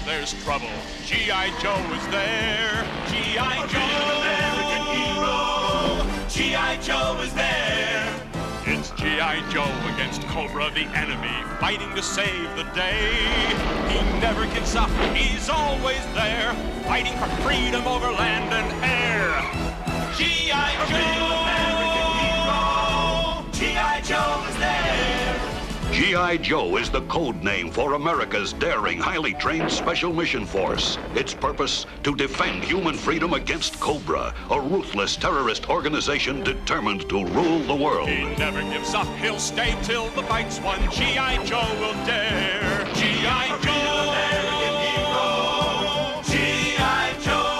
there's trouble, G.I. Joe is there. G.I. Joe, American hero. G.I. Joe is there. It's G.I. Joe against Cobra, the enemy, fighting to save the day. He never gives up, he's always there, fighting for freedom over land and air. G.I. Joe, G.I. Joe is there. G.I. Joe is the code name for America's daring, highly trained Special Mission Force. Its purpose, to defend human freedom against Cobra, a ruthless terrorist organization determined to rule the world. He never gives up, he'll stay till the fight's won. G.I. Joe will dare. G.I. Joe, American hero. G.I. Joe.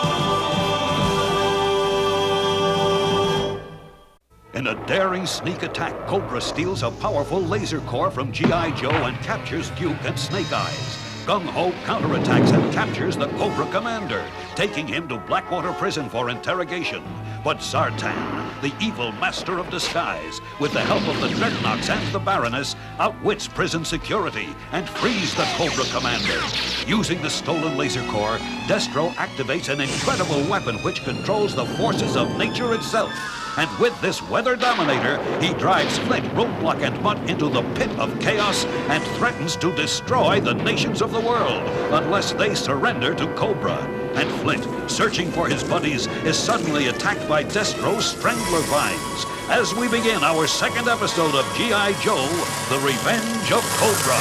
In a daring sneak attack, Cobra steals a powerful laser core from G.I. Joe and captures Duke and Snake Eyes. Gung-Ho counterattacks and captures the Cobra commander, taking him to Blackwater Prison for interrogation. But Zartan, the evil master of disguise, with the help of the Dreadnoks and the Baroness, outwits prison security and frees the Cobra commander. Using the stolen laser core, Destro activates an incredible weapon which controls the forces of nature itself. And with this Weather Dominator, he drives Flint, Roadblock, and Mutt into the pit of chaos and threatens to destroy the nations of the world unless they surrender to Cobra. And Flint, searching for his buddies, is suddenly attacked by Destro's Strangler Vines. As we begin our second episode of G.I. Joe, The Revenge of Cobra.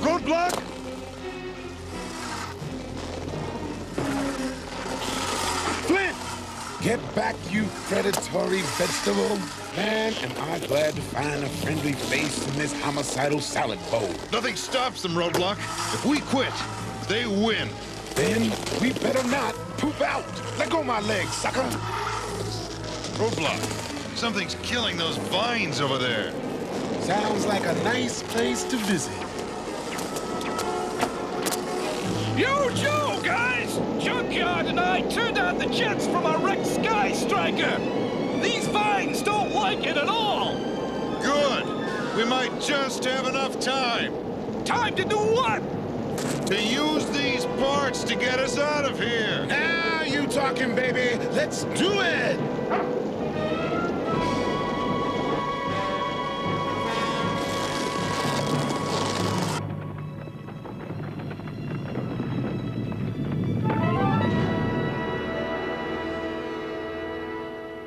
Roadblock! Flint! Get back, you predatory vegetable. Man, am I glad to find a friendly face in this homicidal salad bowl. Nothing stops them, Roadblock. If we quit, they win. Then we better not poop out. Let go of my legs, sucker. Roadblock, something's killing those vines over there. Sounds like a nice place to visit. Yo, Joe, guys! Junkyard and I turned out the jets from our wrecked Sky Striker. These vines don't like it at all. Good. We might just have enough time. Time to do what? To use these parts to get us out of here. Now you talking, baby. Let's do it.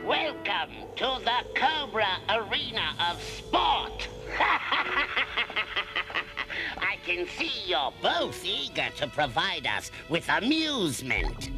Welcome to the Cobra Arena of Sport. I can see you're both eager to provide us with amusement.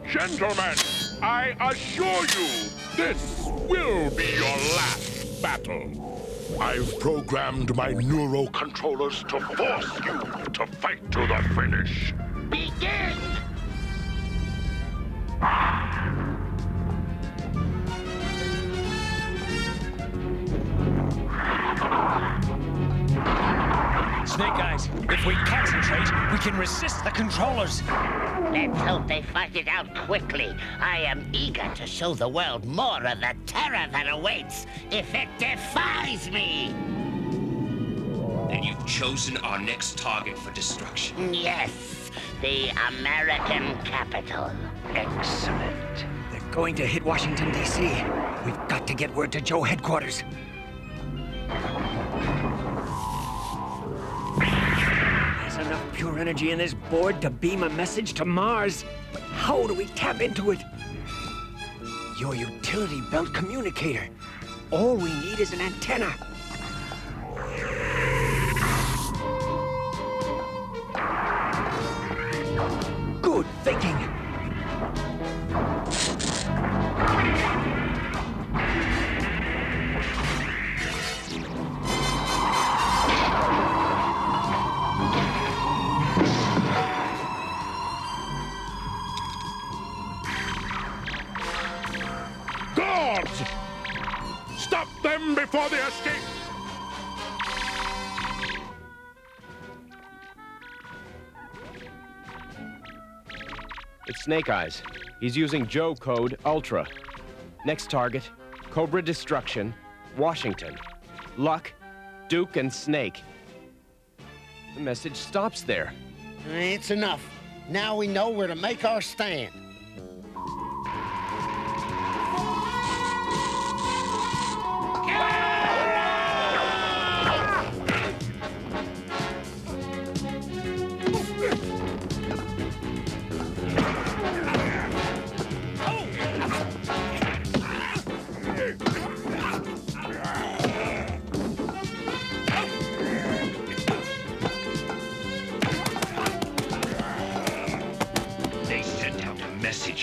Gentlemen, I assure you, this will be your last battle. I've programmed my neurocontrollers to force you to fight to the finish. Begin! Snake Eyes, if we concentrate, we can resist the controllers. Let's hope they fight it out quickly. I am eager to show the world more of the terror that awaits if it defies me. And you've chosen our next target for destruction. Yes, the American capital. Excellent. They're going to hit Washington, D.C. We've got to get word to Joe headquarters. There's enough pure energy in this board to beam a message to Mars. But how do we tap into it? Your utility belt communicator. All we need is an antenna. Good thinking. Guards! Stop them before they escape! Snake Eyes. He's using Joe code Ultra. Next target, Cobra Destruction, Washington. Luck, Duke, and Snake. The message stops there. It's enough. Now we know where to make our stand.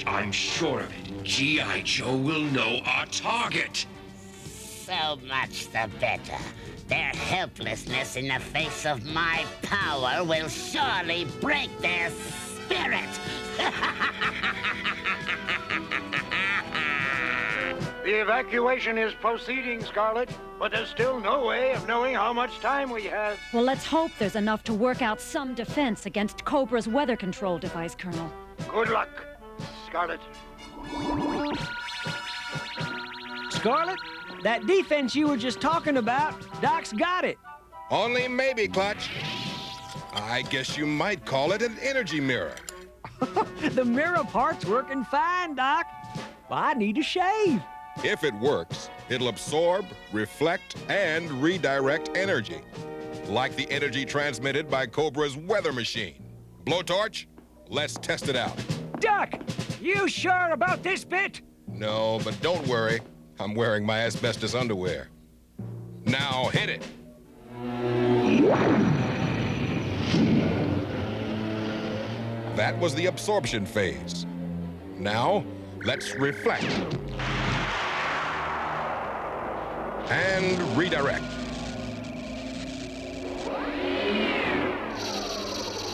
I'm sure of it. G.I. Joe will know our target. So much the better. Their helplessness in the face of my power will surely break their spirit. The evacuation is proceeding, Scarlet, but there's still no way of knowing how much time we have. Well, let's hope there's enough to work out some defense against Cobra's weather control device, Colonel. Good luck, Scarlet. Scarlet, that defense you were just talking about, Doc's got it. Only maybe, Clutch. I guess you might call it an energy mirror. The mirror part's working fine, Doc. I need a shave. If it works, it'll absorb, reflect, and redirect energy. Like the energy transmitted by Cobra's weather machine. Blowtorch, let's test it out. Doc, you sure about this bit? No, but don't worry. I'm wearing my asbestos underwear. Now hit it. That was the absorption phase. Now, let's reflect. And redirect.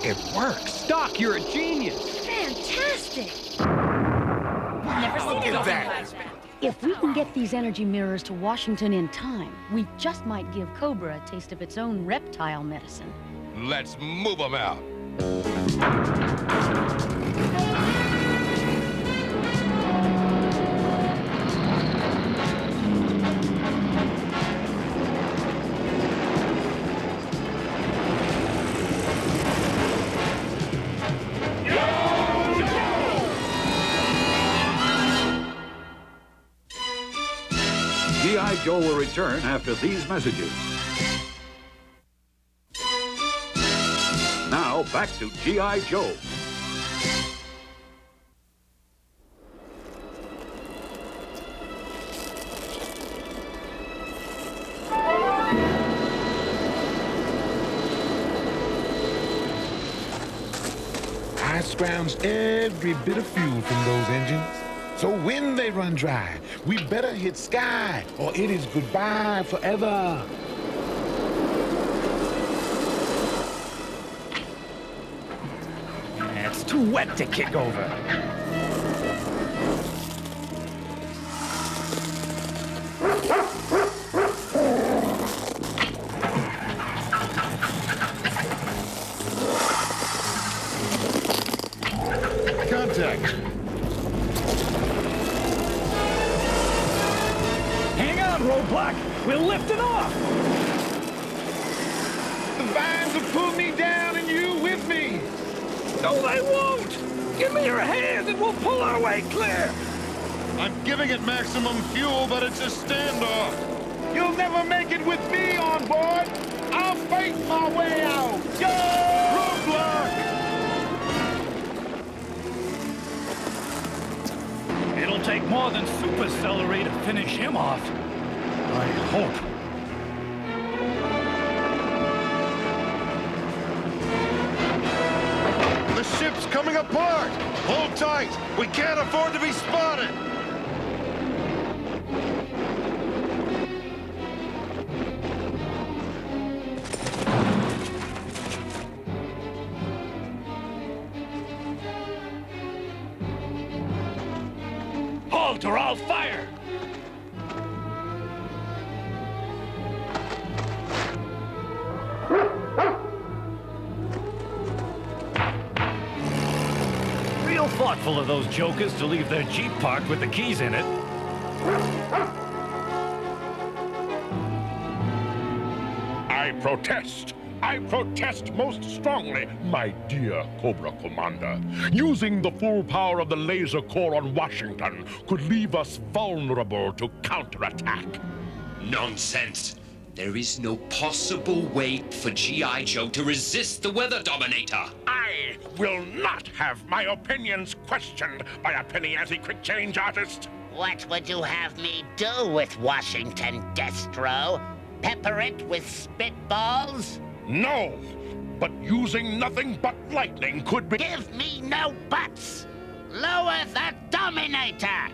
It works. Doc, you're a genius. Fantastic! Never seen it that. If we can get these energy mirrors to Washington in time, we just might give Cobra a taste of its own reptile medicine. Let's move them out. G.I. Joe will return after these messages. Now, back to G.I. Joe. I scrounged every bit of fuel from those engines. So when they run dry, we better hit sky, or it is goodbye forever. It's too wet to kick over. Contact. Roadblock, we'll lift it off! The vines will pull me down and you with me. No, they won't! Give me your hand and we'll pull our way clear! I'm giving it maximum fuel, but it's a standoff. You'll never make it with me on board. I'll fight my way out. Yo! Roadblock! It'll take more than super celery to finish him off. I hope. The ship's coming apart! Hold tight! We can't afford to be spotted! Halt or I'll fire! careful of those jokers to leave their Jeep parked with the keys in it. I protest. I protest most strongly, my dear Cobra Commander. Using the full power of the laser core on Washington could leave us vulnerable to counterattack. Nonsense. There is no possible way for G.I. Joe to resist the Weather Dominator. I will not have my opinions questioned by a penny ante quick change artist. What would you have me do with Washington, Destro? Pepper it with spitballs? No, but using nothing but lightning could be... Give me no buts! Lower the Dominator!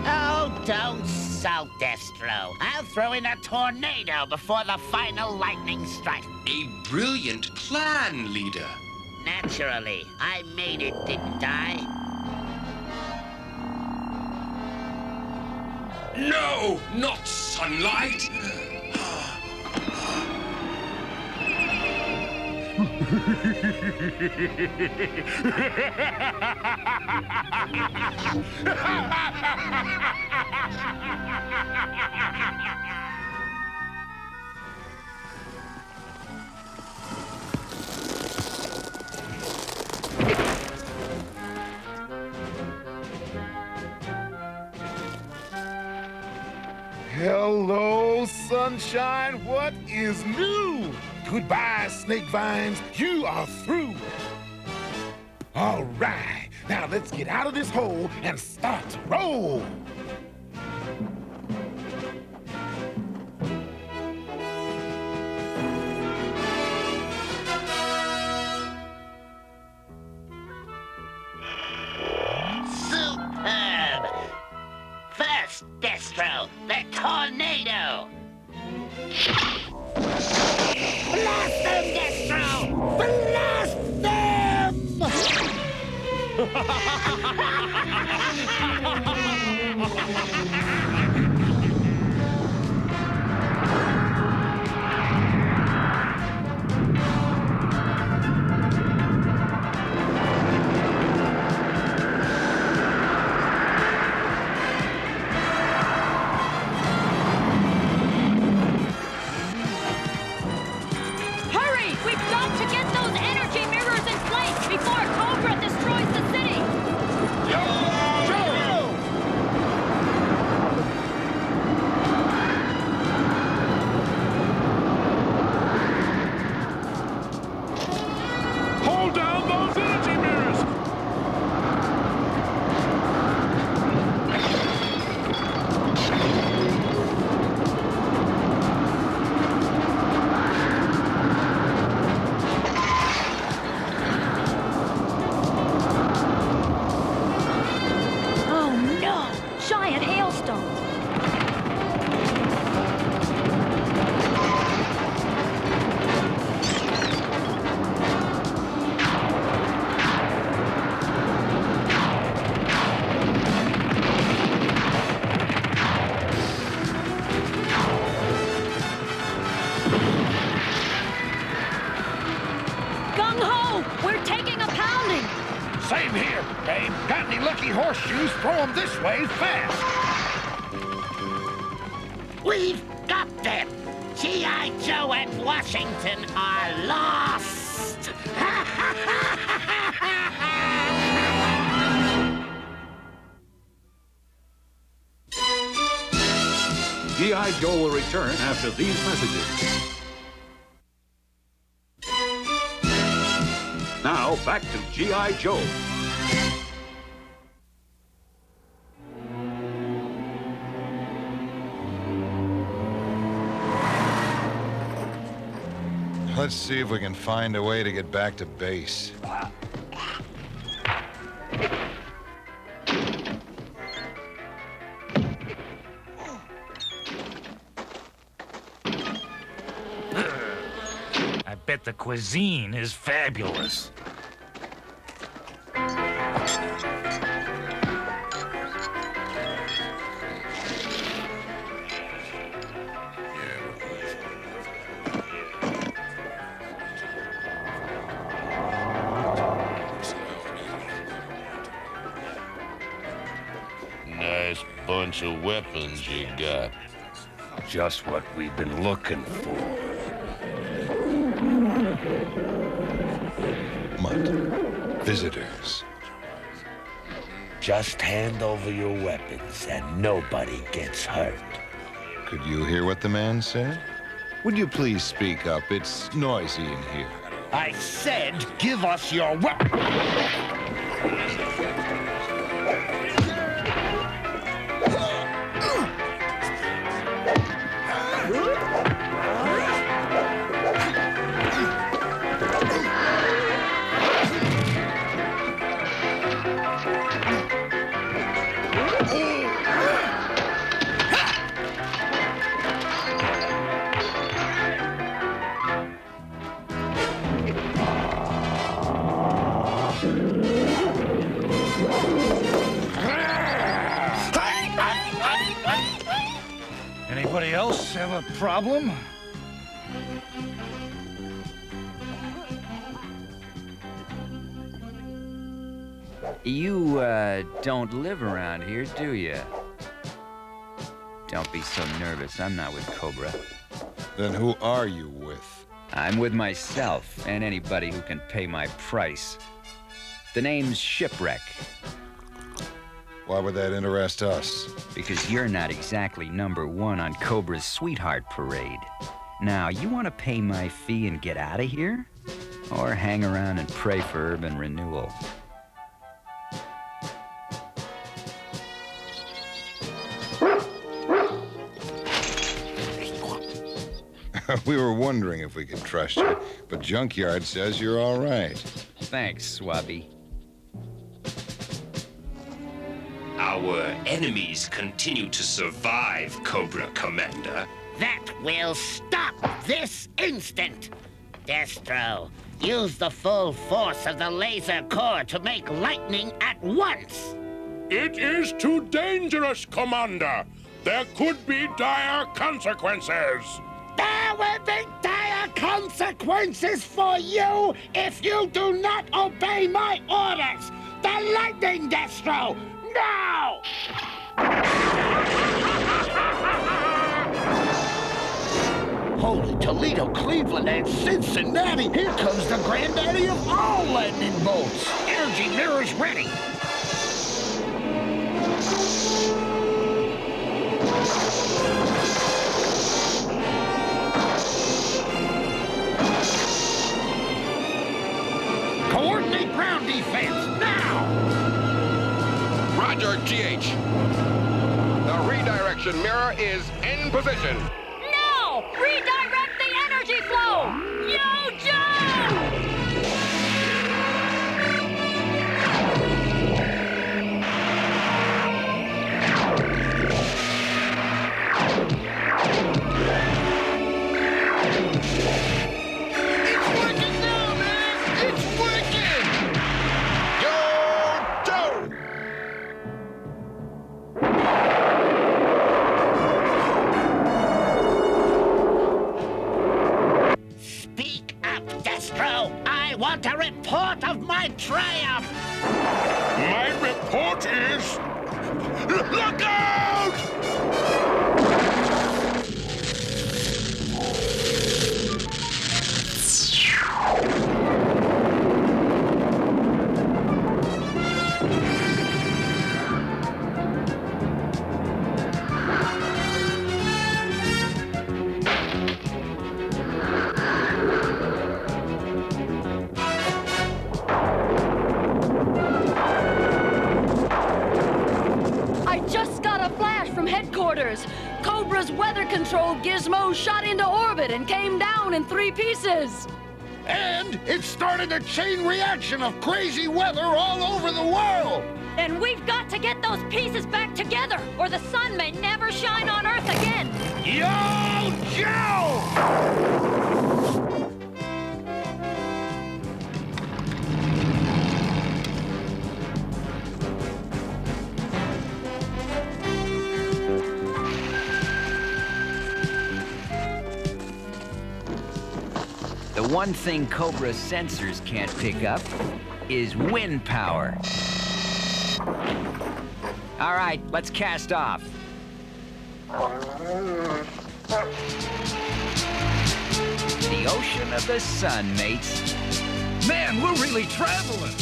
Oh, don't sulk, Destro. I'll throw in a tornado before the final lightning strike. A brilliant plan, leader. Naturally. I made it, didn't I? No, not sunlight. Hello, sunshine. What is new? Goodbye, snake vines. You are through. All right. Now let's get out of this hole and start to roll. Superb! First, Destro, the tornado! Blast them, Destro! Blast them! Hurry! We've got to get those energy mirrors in place before Cobra destroys the city! Hold down those energy mirrors! Oh no! Giant hailstones! Gung-ho! We're taking a pounding! Same here, babe. Got any lucky horseshoes? Throw them this way fast. We've got them! G.I. Joe and Washington are lost! G.I. Joe will return after these messages. Now, back to G.I. Joe. Let's see if we can find a way to get back to base. I bet the cuisine is fabulous. bunch of weapons you got. Just what we've been looking for. Mutt, visitors. Just hand over your weapons and nobody gets hurt. Could you hear what the man said? Would you please speak up? It's noisy in here. I said, give us your weapons! Anybody else have a problem? You, don't live around here, do you? Don't be so nervous. I'm not with Cobra. Then who are you with? I'm with myself and anybody who can pay my price. The name's Shipwreck. Why would that interest us? Because you're not exactly #1 on Cobra's sweetheart parade. Now, you want to pay my fee and get out of here? Or hang around and pray for urban renewal? We were wondering if we could trust you, but Junkyard says you're all right. Thanks, Swabby. Our enemies continue to survive, Cobra Commander. That will stop this instant! Destro, use the full force of the laser core to make lightning at once! It is too dangerous, Commander. There could be dire consequences. There will be dire consequences for you if you do not obey my orders! The lightning, Destro! Now! Holy Toledo, Cleveland, and Cincinnati! Here comes the granddaddy of all lightning bolts! Energy mirrors ready! Coordinate ground defense, now! Roger, GH. The redirection mirror is in position. No! Redirect the energy flow! Yo, Joe! It's working now, man! It's working! Yo, Joe! Speak up, Destro! I want a report of my triumph! My report is... Look out! I just got a flash from headquarters. Cobra's weather control gizmo shot into orbit and came down in 3 pieces. And it started a chain reaction of crazy weather all over the world! And we've got to get those pieces back together, or the sun may never shine on Earth again! Yo, Joe! The one thing Cobra's sensors can't pick up is wind power. All right, let's cast off. The ocean of the sun, mates. Man, we're really traveling.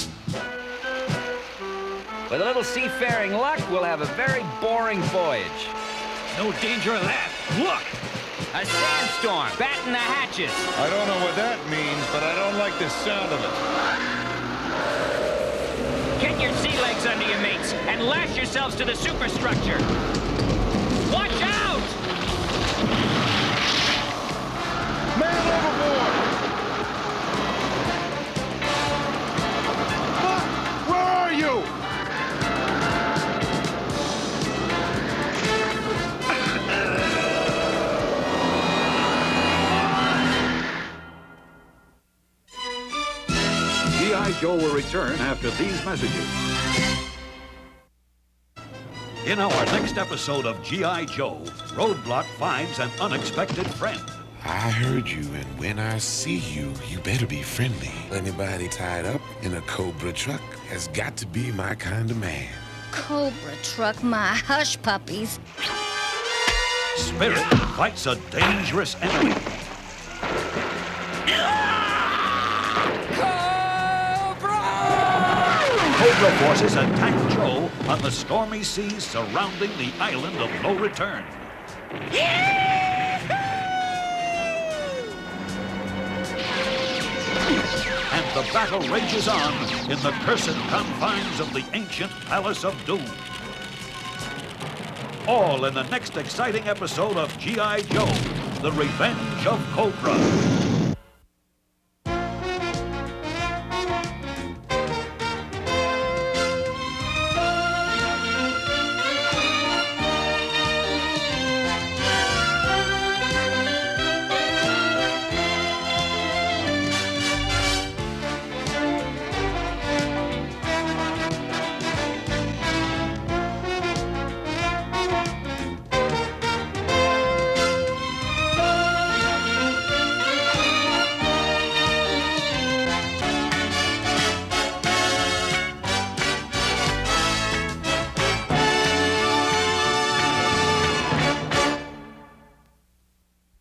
With a little seafaring luck, we'll have a very boring voyage. No danger of that. Look! A sandstorm! Batten the hatches! I don't know what that means, but I don't like the sound of it. Get your sea legs under you, mates, and lash yourselves to the superstructure. Watch out! Man overboard! Where are you? G.I. Joe will return after these messages. In our next episode of G.I. Joe, Roadblock finds an unexpected friend. I heard you, and when I see you, you better be friendly. Anybody tied up in a Cobra truck has got to be my kind of man. Cobra truck, my hush puppies. Spirit fights a dangerous enemy. Cobra forces attack Joe on the stormy seas surrounding the island of no return. And the battle rages on in the cursed confines of the ancient Palace of Doom. All in the next exciting episode of G.I. Joe, The Revenge of Cobra.